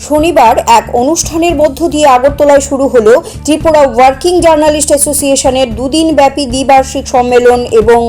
শনিবার এক অনুষ্ঠানের মধ্য দিয়ে আগরতলায় শুরু হলো ত্রিপুরা ওয়ার্কিং জার্নালিস্ট অ্যাসোসিয়েশনের দুদিনব্যাপী দ্বিবার্ষিক সম্মেলন এবং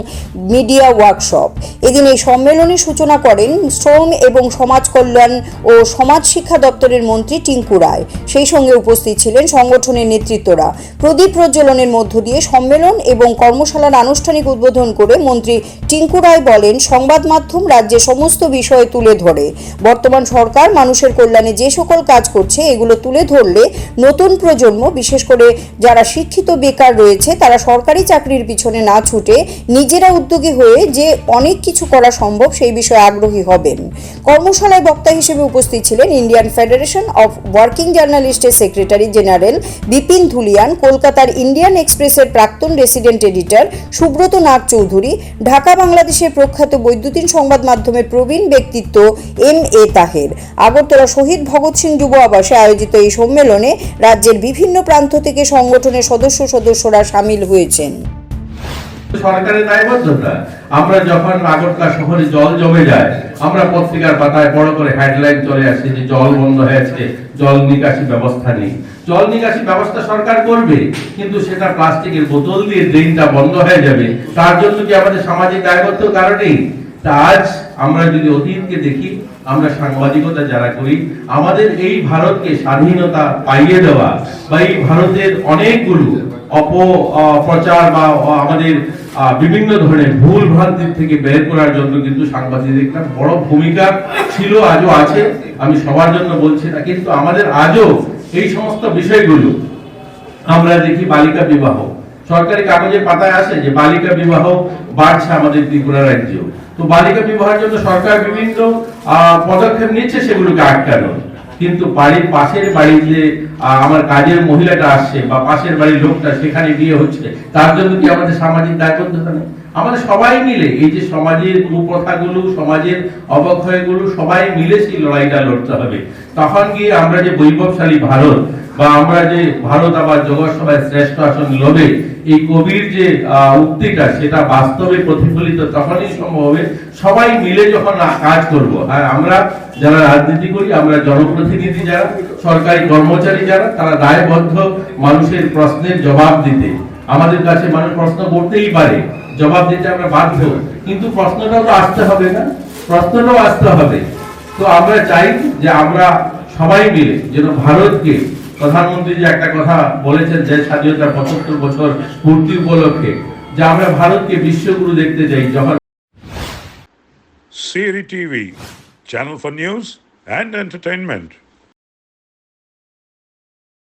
মিডিয়া ওয়ার্কশপ। এদিন এই সম্মেলনের সূচনা করেন শ্রম এবং সমাজ কল্যাণ ও সমাজ শিক্ষা দপ্তরের মন্ত্রী টিঙ্কু রায়। সেই সঙ্গে উপস্থিত ছিলেন সংগঠনের নেতৃত্বরা। প্রদীপ প্রজ্বলনের মধ্য দিয়ে সম্মেলন এবং কর্মশালার আনুষ্ঠানিক উদ্বোধন করে মন্ত্রী টিঙ্কু রায় বলেন, সংবাদ মাধ্যম রাজ্যের সমস্ত বিষয় তুলে ধরে। বর্তমান সরকার মানুষের কল্যাণে যে সকল কাজ করছে এগুলো তুলে ধরলে নতুন প্রজন্ম, বিশেষ করে যারা শিক্ষিত বেকার রয়েছে, তারা সরকারি চাকরির পিছনে না ছুটে নিজেরা উদ্যোগী হয়ে যে অনেক কিছু করা সম্ভব সেই বিষয়ে আগ্রহী হবেন। কর্মশালায় বক্তা হিসেবে উপস্থিত ছিলেন ইন্ডিয়ান ফেডারেশন অফ ওয়ার্কিং জার্নালিস্টের সেক্রেটারি জেনারেল বিপিন ধুলিয়ান, কলকাতার ইন্ডিয়ান এক্সপ্রেসের প্রাক্তন রেসিডেন্ট এডিটর সুব্রত নাগ চৌধুরী, ঢাকা বাংলাদেশের প্রখ্যাত বৈদ্যুতিন সংবাদ মাধ্যমের প্রবীণ ব্যক্তিত্ব M.A. তাহের। আগরতলা শহীদ ভগৎ সিং যুব আবাসে আয়োজিত এই সম্মেলনে রাজ্যের বিভিন্ন প্রান্ত থেকে সংগঠনের সদস্যরা সামিল হয়েছেন। সরকারের দায়বদ্ধতা, আমরা যখন আগরতলা শহরে জল জমে যায়, আমরা পত্রিকার পাতায় বড় করে হেডলাইন চলে আসে যে জল বন্ধ হয়েছে, জল নিকাশি ব্যবস্থা নেই। জল নিকাশি ব্যবস্থা সরকার করবে, কিন্তু সেটা প্লাস্টিকের বোতল দিয়ে ড্রেনটা বন্ধ হয়ে যাবে। তার জন্য কি আমাদের সামাজিক দায়বদ্ধ কারণেই? তা আজ আমরা যদি অতীতকে দেখি, আমরা সাংবাদিকতা যারা করি, আমাদের এই ভারতকে স্বাধীনতা পাইয়ে দেওয়া বা এই ভারতের অনেকগুলো অপপ্রচার বা আমাদের বিভিন্ন ধরনের ভুল ভ্রান্তির থেকে বের করার জন্য কিন্তু সাংবাদিকদের একটা বড় ভূমিকা ছিল, আজও আছে। আমি সবার জন্য বলছি না, কিন্তু আমাদের আজও এই সমস্ত বিষয়গুলো আমরা দেখি। বালিকা বিবাহ সরকারি কাগজের পাতায় আসে যে বালিকা বিবাহ বাড়ছে আমাদের ত্রিপুরা রাজ্য। তো বালিকা বিবাহের জন্য সরকার বিভিন্ন পদক্ষেপ নিচ্ছে সেগুলোকে আটকানো, কিন্তু বাড়ির পাশের বাড়িতে আমার কাজের মহিলাটা আসছে বা পাশের বাড়ির লোকটা, সেখানে বিয়ে হচ্ছে, তার জন্য কি আমাদের সামাজিক দায়বদ্ধতা নেই? আমাদের সবাই মিলে এই যে সমাজের কুপ্রথাগুলো, সমাজের অবক্ষয়গুলো, সবাই মিলে সেই লড়াইটা লড়তে হবে। তখন গিয়ে আমরা যে বৈভবশালী ভারত বা আমরা যে ভারত আবার জগৎ সভায় শ্রেষ্ঠ আসন লবে, এই কবির যে উক্তিটা, সেটা বাস্তবে প্রতিফলিত তখনই সম্ভব হবে সবাই মিলে যখন কাজ করব। আর আমরা যারা রাজনীতি করি, আমরা জনপ্রতিনিধি যারা, সরকারি কর্মচারী যারা, তারা দায়বদ্ধ মানুষের প্রশ্নের জবাব দিতে। আমাদের কাছে মানুষ প্রশ্ন করতেই পারে, জবাব দিতে আমরা বাধ্য, কিন্তু প্রশ্নটাও তো আসতে হবে না? প্রশ্নটাও আসতে হবে। তো আমরা চাই যে আমরা সবাই মিলে যেন ভারতকে, প্রধানমন্ত্রী যে একটা কথা বলেছেন যে স্বাধীনতার 75 বছর পূর্তি উপলক্ষে, যে আমরা ভারতকে বিশ্বগুরু দেখতে চাই। যখন CRI TV, channel for news and entertainment.